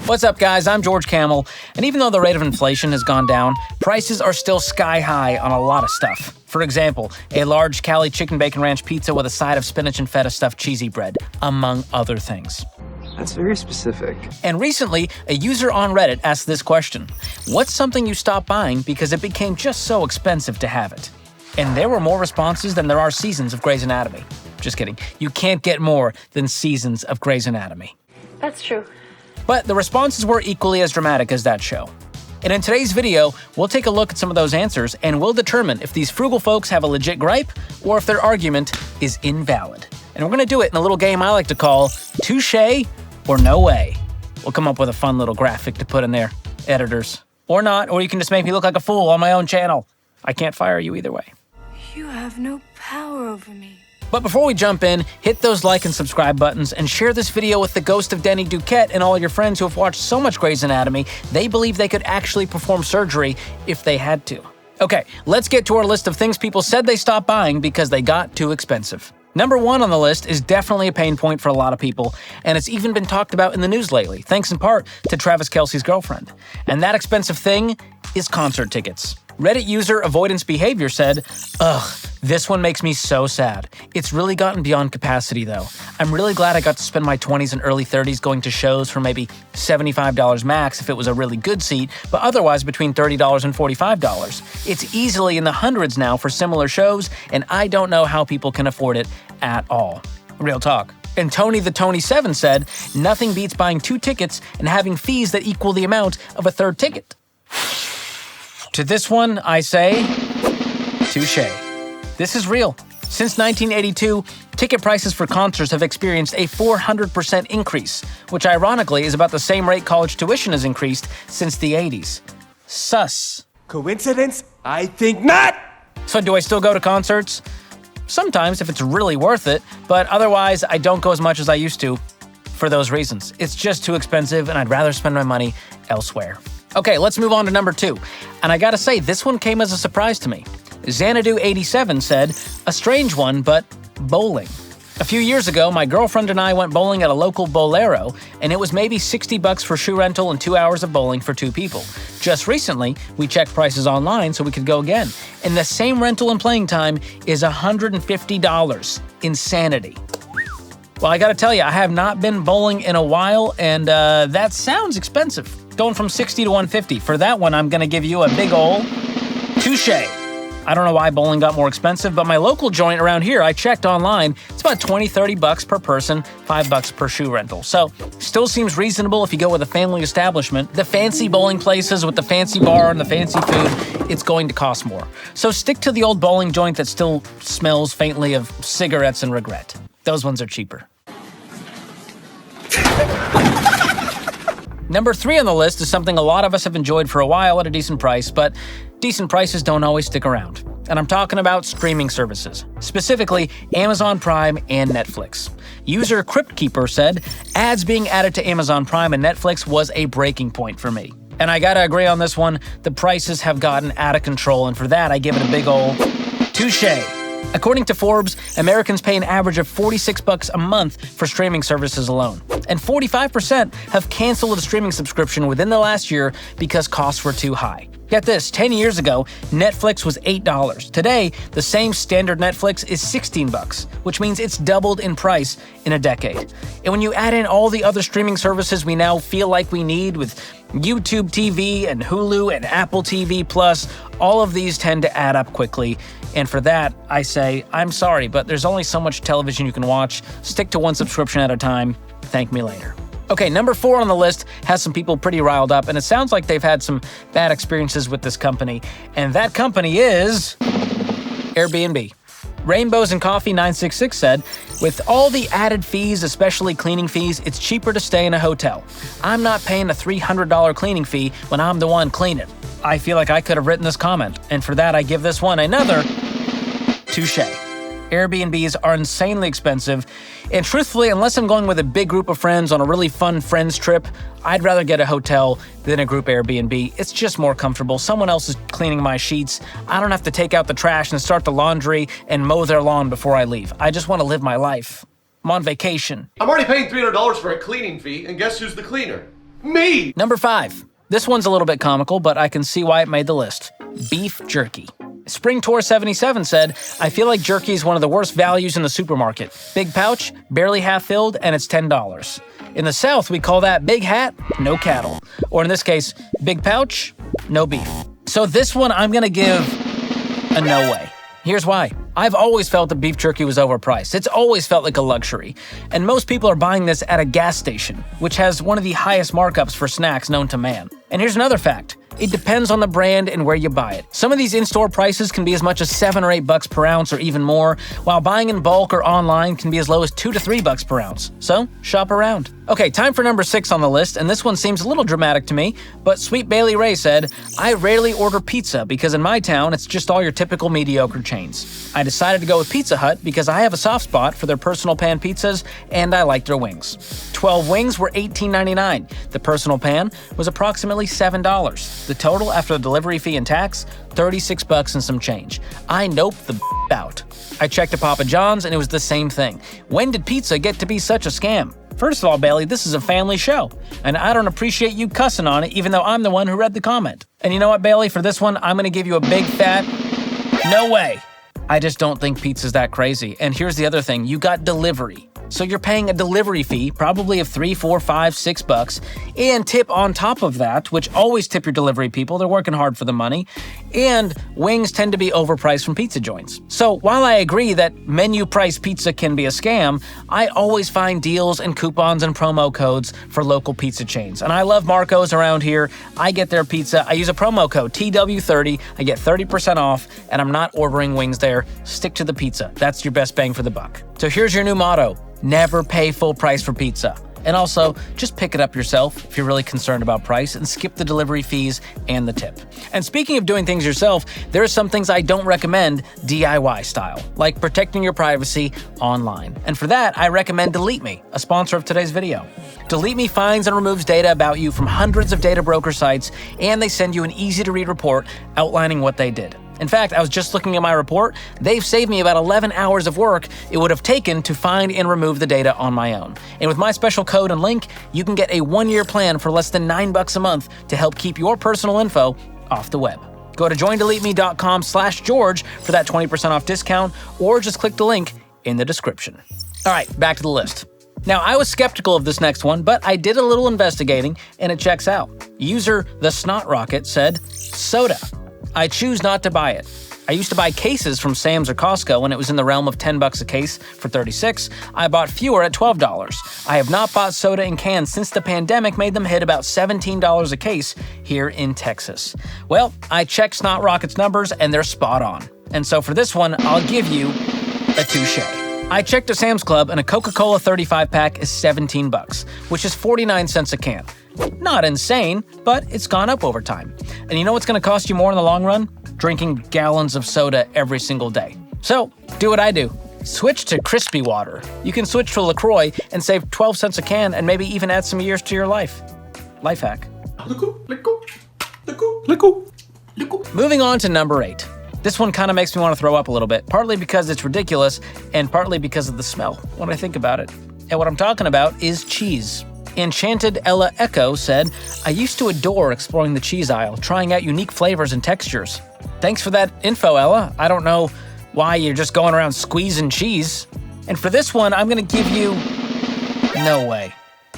What's up, guys? I'm George Kamel, and even though the rate of inflation has gone down, prices are still sky high on a lot of stuff. For example, a large Cali chicken bacon ranch pizza with a side of spinach and feta stuffed cheesy bread, among other things. That's very specific. And recently, a user on Reddit asked this question: what's something you stopped buying because it became just so expensive to have it? And there were more responses than there are seasons of Grey's Anatomy. Just kidding. You can't get more than seasons of Grey's Anatomy. That's true. But the responses were equally as dramatic as that show. And in today's video, we'll take a look at some of those answers and we'll determine if these frugal folks have a legit gripe or if their argument is invalid. And we're gonna do it in a little game I like to call Touche or No Way. We'll come up with a fun little graphic to put in there, editors. Or not, or you can just make me look like a fool on my own channel. I can't fire you either way. You have no power over me. But before we jump in, hit those like and subscribe buttons and share this video with the ghost of Denny Duquette and all your friends who have watched so much Grey's Anatomy, they believe they could actually perform surgery if they had to. Okay, let's get to our list of things people said they stopped buying because they got too expensive. Number 1 on the list is definitely a pain point for a lot of people, and it's even been talked about in the news lately, thanks in part to Travis Kelce's girlfriend. And that expensive thing is concert tickets. Reddit user Avoidance Behavior said, "Ugh, this one makes me so sad. It's really gotten beyond capacity though. I'm really glad I got to spend my 20s and early 30s going to shows for maybe $75 max if it was a really good seat, but otherwise between $30 and $45. It's easily in the hundreds now for similar shows, and I don't know how people can afford it at all." Real talk. And Tony the Tony7 said, "Nothing beats buying 2 tickets and having fees that equal the amount of a third ticket." To this one, I say, touche. This is real. Since 1982, ticket prices for concerts have experienced a 400% increase, which ironically is about the same rate college tuition has increased since the 80s. Sus. Coincidence? I think not! So do I still go to concerts? Sometimes if it's really worth it, but otherwise I don't go as much as I used to for those reasons. It's just too expensive and I'd rather spend my money elsewhere. Okay, let's move on to number 2. And I gotta say, this one came as a surprise to me. Xanadu87 said, "A strange one, but bowling. A few years ago, my girlfriend and I went bowling at a local Bolero, and it was maybe $60 for shoe rental and 2 hours of bowling for 2 people. Just recently, we checked prices online so we could go again, and the same rental and playing time is $150. Insanity." Well, I gotta tell you, I have not been bowling in a while, and that sounds expensive. Going from $60 to $150. For that one, I'm gonna give you a big ol' touche. I don't know why bowling got more expensive, but my local joint around here, I checked online, it's about $20-$30 per person, $5 per shoe rental. So, still seems reasonable if you go with a family establishment. The fancy bowling places with the fancy bar and the fancy food, it's going to cost more. So stick to the old bowling joint that still smells faintly of cigarettes and regret. Those ones are cheaper. Number 3 on the list is something a lot of us have enjoyed for a while at a decent price, but decent prices don't always stick around. And I'm talking about streaming services, specifically Amazon Prime and Netflix. User Cryptkeeper said, "Ads being added to Amazon Prime and Netflix was a breaking point for me." And I gotta agree on this one, the prices have gotten out of control, and for that I give it a big ol' touche. According to Forbes, Americans pay an average of $46 a month for streaming services alone. And 45% have canceled a streaming subscription within the last year because costs were too high. Get this, 10 years ago, Netflix was $8. Today, the same standard Netflix is $16, which means it's doubled in price in a decade. And when you add in all the other streaming services we now feel like we need with YouTube TV and Hulu and Apple TV Plus, all of these tend to add up quickly. And for that, I say, I'm sorry, but there's only so much television you can watch. Stick to one subscription at a time. Thank me later. Okay, number 4 on the list has some people pretty riled up, and it sounds like they've had some bad experiences with this company. And that company is Airbnb. Rainbows and Coffee 966 said, "With all the added fees, especially cleaning fees, it's cheaper to stay in a hotel. I'm not paying a $300 cleaning fee when I'm the one cleaning." I feel like I could have written this comment, and for that I give this one another touche. Airbnbs are insanely expensive, and truthfully, unless I'm going with a big group of friends on a really fun friends trip, I'd rather get a hotel than a group Airbnb. It's just more comfortable. Someone else is cleaning my sheets. I don't have to take out the trash and start the laundry and mow their lawn before I leave. I just want to live my life. I'm on vacation. I'm already paying $300 for a cleaning fee, and guess who's the cleaner? Me! Number 5. This one's a little bit comical, but I can see why it made the list. Beef jerky. Spring Tour 77 said, I feel like jerky is one of the worst values in the supermarket. Big pouch, barely half filled, and it's $10. In the South, we call that big hat, no cattle. Or in this case, big pouch, no beef. So this one I'm gonna give a no way. Here's why. I've always felt that beef jerky was overpriced. It's always felt like a luxury. And most people are buying this at a gas station, which has one of the highest markups for snacks known to man. And here's another fact. It depends on the brand and where you buy it. Some of these in-store prices can be as much as $7 or $8 per ounce or even more, while buying in bulk or online can be as low as $2 to $3 per ounce. So, shop around. Okay, time for number 6 on the list, and this one seems a little dramatic to me, but Sweet Bailey Ray said, I rarely order pizza because in my town it's just all your typical mediocre chains. I decided to go with Pizza Hut because I have a soft spot for their personal pan pizzas and I like their wings. 12 wings were $18.99. The personal pan was approximately $7. The total after the delivery fee and tax, $36 and some change. I noped the out. I checked at Papa John's and it was the same thing. When did pizza get to be such a scam? First of all, Bailey, this is a family show, and I don't appreciate you cussing on it even though I'm the one who read the comment. And you know what, Bailey, for this one, I'm gonna give you a big fat no way. I just don't think pizza's that crazy. And here's the other thing, you got delivery. So you're paying a delivery fee, probably of $3, $4, $5, $6, and tip on top of that, which always tip your delivery people. They're working hard for the money. And wings tend to be overpriced from pizza joints. So while I agree that menu price pizza can be a scam, I always find deals and coupons and promo codes for local pizza chains. And I love Marco's around here. I get their pizza. I use a promo code TW30. I get 30% off, and I'm not ordering wings there. Stick to the pizza. That's your best bang for the buck. So here's your new motto. Never pay full price for pizza. And also, just pick it up yourself if you're really concerned about price and skip the delivery fees and the tip. And speaking of doing things yourself, there are some things I don't recommend DIY style, like protecting your privacy online. And for that, I recommend Delete Me, a sponsor of today's video. Delete Me finds and removes data about you from hundreds of data broker sites, and they send you an easy-to-read report outlining what they did. In fact, I was just looking at my report. They've saved me about 11 hours of work it would have taken to find and remove the data on my own. And with my special code and link, you can get a 1-year plan for less than $9 a month to help keep your personal info off the web. Go to joindeleteme.com/George for that 20% off discount, or just click the link in the description. All right, back to the list. Now, I was skeptical of this next one, but I did a little investigating, and it checks out. User The Snot Rocket said, soda. I choose not to buy it. I used to buy cases from Sam's or Costco when it was in the realm of $10 a case for $36. I bought fewer at $12. I have not bought soda in cans since the pandemic made them hit about $17 a case here in Texas. Well, I checked Snot Rocket's numbers and they're spot on. And so for this one, I'll give you a touche. I checked at Sam's Club and a Coca-Cola 35-pack is $17, which is 49 cents a can. Not insane, but it's gone up over time. And you know what's going to cost you more in the long run? Drinking gallons of soda every single day. So, do what I do. Switch to crispy water. You can switch to LaCroix and save 12 cents a can and maybe even add some years to your life. Life hack. Moving on to number 8. This one kind of makes me want to throw up a little bit, partly because it's ridiculous and partly because of the smell when I think about it. And what I'm talking about is cheese. Enchanted Ella Echo said, I used to adore exploring the cheese aisle, trying out unique flavors and textures. Thanks for that info, Ella. I don't know why you're just going around squeezing cheese. And for this one, I'm going to give you no way.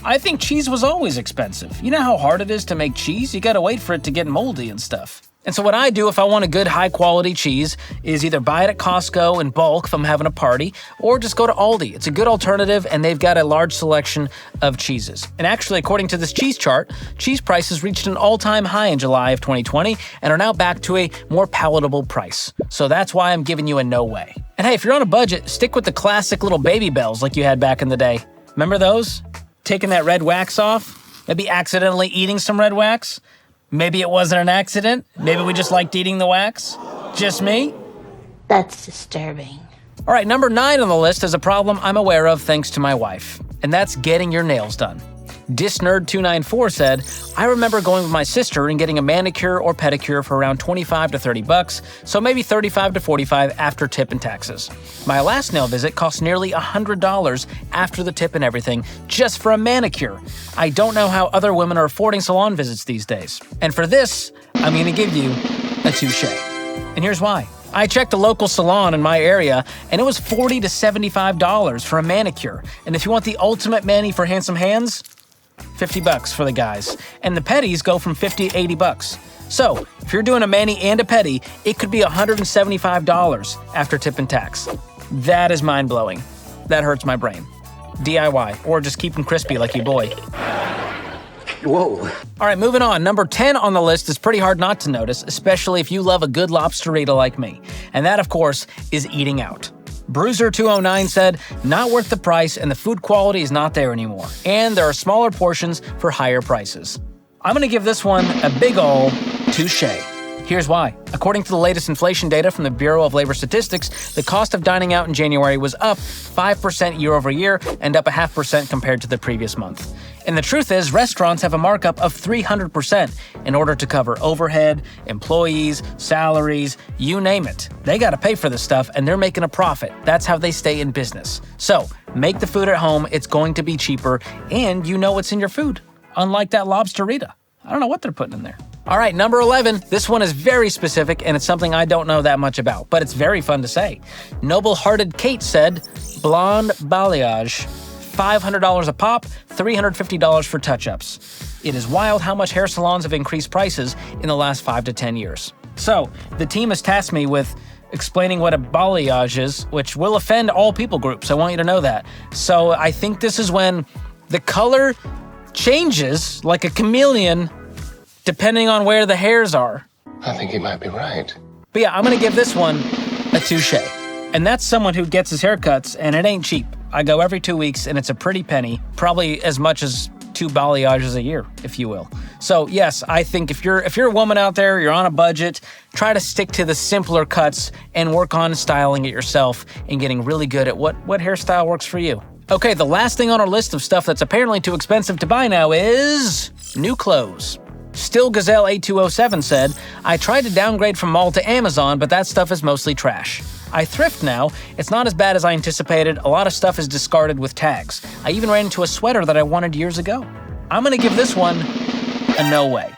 I think cheese was always expensive. You know how hard it is to make cheese? You gotta wait for it to get moldy and stuff. And so what I do if I want a good high-quality cheese is either buy it at Costco in bulk if I'm having a party, or just go to Aldi. It's a good alternative, and they've got a large selection of cheeses. And actually, according to this cheese chart, cheese prices reached an all-time high in July of 2020 and are now back to a more palatable price. So that's why I'm giving you a no way. And hey, if you're on a budget, stick with the classic little Baby Bells like you had back in the day. Remember those? Taking that red wax off? Maybe accidentally eating some red wax? Maybe it wasn't an accident. Maybe we just liked eating the wax. Just me? That's disturbing. All right, number 9 on the list is a problem I'm aware of thanks to my wife, and that's getting your nails done. DisNerd294 said, I remember going with my sister and getting a manicure or pedicure for around $25 to $30, so maybe $35 to $45 after tip and taxes. My last nail visit cost nearly $100 after the tip and everything, just for a manicure. I don't know how other women are affording salon visits these days. And for this, I'm going to give you a touche. And here's why. I checked a local salon in my area, and it was $40 to $75 for a manicure. And if you want the ultimate mani for handsome hands, $50 for the guys. And the pedis go from $50 to $80. So, if you're doing a mani and a pedi, it could be $175 after tip and tax. That is mind-blowing. That hurts my brain. DIY, or just keep them crispy like your boy. Whoa. All right, moving on. Number 10 on the list is pretty hard not to notice, especially if you love a good lobsterita like me. And that, of course, is eating out. Bruiser209 said, not worth the price and the food quality is not there anymore. And there are smaller portions for higher prices. I'm going to give this one a big ol' touche. Here's why. According to the latest inflation data from the Bureau of Labor Statistics, the cost of dining out in January was up 5% year over year and up 0.5% compared to the previous month. And the truth is, restaurants have a markup of 300% in order to cover overhead, employees, salaries, you name it. They got to pay for this stuff and they're making a profit. That's how they stay in business. So, make the food at home, it's going to be cheaper, and you know what's in your food. Unlike that lobsterita. I don't know what they're putting in there. All right, number 11. This one is very specific, and it's something I don't know that much about, but it's very fun to say. Noble-hearted Kate said, blonde balayage, $500 a pop, $350 for touch-ups. It is wild how much hair salons have increased prices in the last 5 to 10 years. So, the team has tasked me with explaining what a balayage is, which will offend all people groups. I want you to know that. So, I think this is when the color changes like a chameleon depending on where the hairs are. I think he might be right. But yeah, I'm gonna give this one a touche. And that's someone who gets his haircuts, and it ain't cheap. I go every 2 weeks, and it's a pretty penny, probably as much as 2 balayages a year, if you will. So yes, I think if you're a woman out there, you're on a budget, try to stick to the simpler cuts and work on styling it yourself and getting really good at what hairstyle works for you. Okay, the last thing on our list of stuff that's apparently too expensive to buy now is new clothes. Still Gazelle 8207 said, I tried to downgrade from mall to Amazon, but that stuff is mostly trash. I thrift now. It's not as bad as I anticipated. A lot of stuff is discarded with tags. I even ran into a sweater that I wanted years ago. I'm gonna give this one a no way.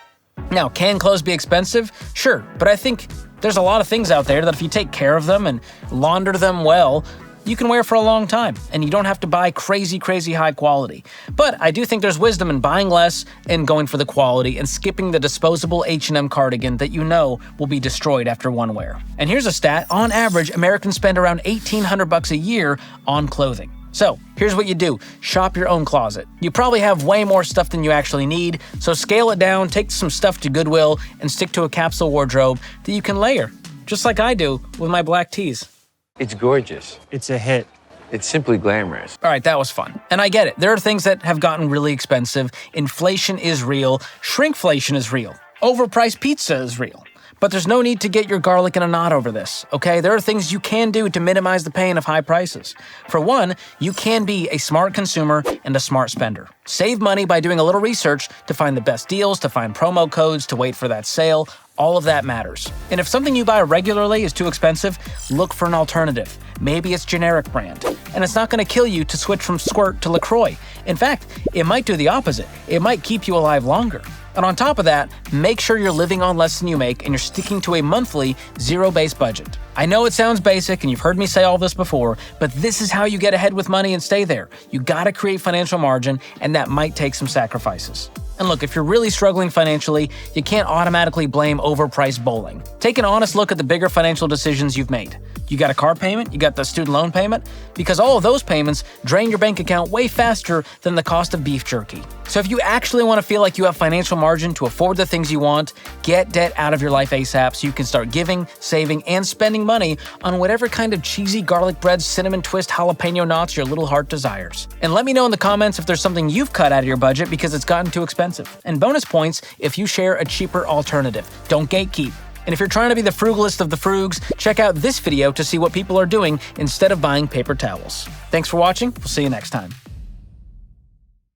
Now, can clothes be expensive? Sure, but I think there's a lot of things out there that if you take care of them and launder them well, you can wear for a long time, and you don't have to buy crazy high quality. But I do think there's wisdom in buying less and going for the quality and skipping the disposable H&M cardigan that you know will be destroyed after one wear. And here's a stat, on average, Americans spend around $1,800 a year on clothing. So, here's what you do. Shop your own closet. You probably have way more stuff than you actually need, so scale it down, take some stuff to Goodwill, and stick to a capsule wardrobe that you can layer, just like I do with my black tees. It's gorgeous. It's a hit. It's simply glamorous. All right, that was fun. And I get it. There are things that have gotten really expensive. Inflation is real. Shrinkflation is real. Overpriced pizza is real. But there's no need to get your garlic in a knot over this, okay? There are things you can do to minimize the pain of high prices. For one, you can be a smart consumer and a smart spender. Save money by doing a little research to find the best deals, to find promo codes, to wait for that sale. All of that matters. And if something you buy regularly is too expensive, look for an alternative. Maybe it's generic brand. And it's not going to kill you to switch from Squirt to LaCroix. In fact, it might do the opposite. It might keep you alive longer. And on top of that, make sure you're living on less than you make and you're sticking to a monthly, zero-based budget. I know it sounds basic and you've heard me say all this before, but this is how you get ahead with money and stay there. You gotta create financial margin, and that might take some sacrifices. And look, if you're really struggling financially, you can't automatically blame overpriced bowling. Take an honest look at the bigger financial decisions you've made. You got a car payment, you got the student loan payment, because all of those payments drain your bank account way faster than the cost of beef jerky. So if you actually want to feel like you have financial margin to afford the things you want, get debt out of your life ASAP so you can start giving, saving, and spending money on whatever kind of cheesy garlic bread, cinnamon twist, jalapeno knots your little heart desires. And let me know in the comments if there's something you've cut out of your budget because it's gotten too expensive. And bonus points if you share a cheaper alternative. Don't gatekeep. And if you're trying to be the frugalist of the frugs, check out this video to see what people are doing instead of buying paper towels. Thanks for watching. We'll see you next time.